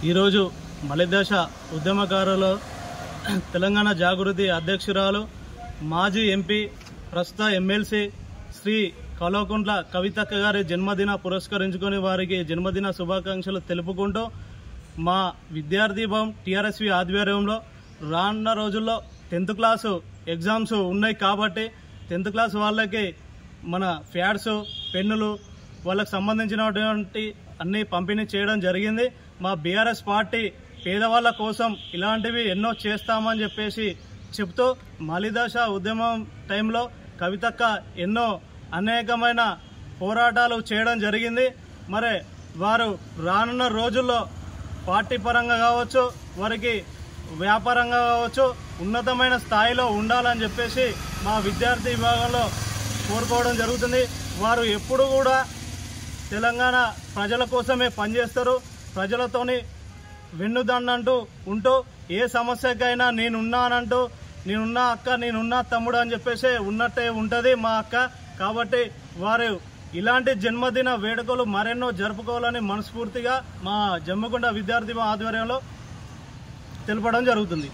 ఈరోజు మలిదశ ఉద్యమకారులు తెలంగాణ జాగృతి అధ్యక్షురాలు మాజీ ఎంపీ ప్రస్తుత ఎమ్మెల్సీ శ్రీ కల్వకుంట్ల కవితక్క గారి జన్మదిన పురస్కరించుకుని వారికి జన్మదిన శుభాకాంక్షలు తెలుపుకుంటూ మా విద్యార్థి భవన్ టీఆర్ఎస్వి ఆధ్వర్యంలో రానున్న రోజుల్లో 10th క్లాసు ఎగ్జామ్స్ ఉన్నాయి కాబట్టి 10th క్లాస్ వాళ్ళకి మన ఫ్యాడ్స్ పెన్నులు వాళ్ళకి సంబంధించినటువంటి అన్ని పంపిణీ చేయడం జరిగింది. మా బీఆర్ఎస్ పార్టీ పేదవాళ్ళ కోసం ఇలాంటివి ఎన్నో చేస్తామని చెప్పేసి చెప్తూ మలిదశ ఉద్యమం టైంలో కవితక్క ఎన్నో అనేకమైన పోరాటాలు చేయడం జరిగింది. మరి వారు రానున్న రోజుల్లో పార్టీ పరంగా కావచ్చు, వారికి వ్యాపారంగా కావచ్చు, ఉన్నతమైన స్థాయిలో ఉండాలని చెప్పేసి మా విద్యార్థి విభాగంలో కోరుకోవడం జరుగుతుంది. వారు ఎప్పుడు కూడా తెలంగాణ ప్రజల కోసమే పనిచేస్తారు. ప్రజలతోని వెన్నుదన్నంటూ ఉంటూ ఏ సమస్యకైనా నేనున్నానంటూ, నేనున్నా అక్క, నేనున్నా తమ్ముడు అని చెప్పేసి ఉన్నట్టే ఉంటుంది మా అక్క. కాబట్టి వారు ఇలాంటి జన్మదిన వేడుకలు మరెన్నో జరుపుకోవాలని మనస్ఫూర్తిగా మా జమ్మికుంట విద్యార్థి ఆధ్వర్యంలో తెలపడం జరుగుతుంది.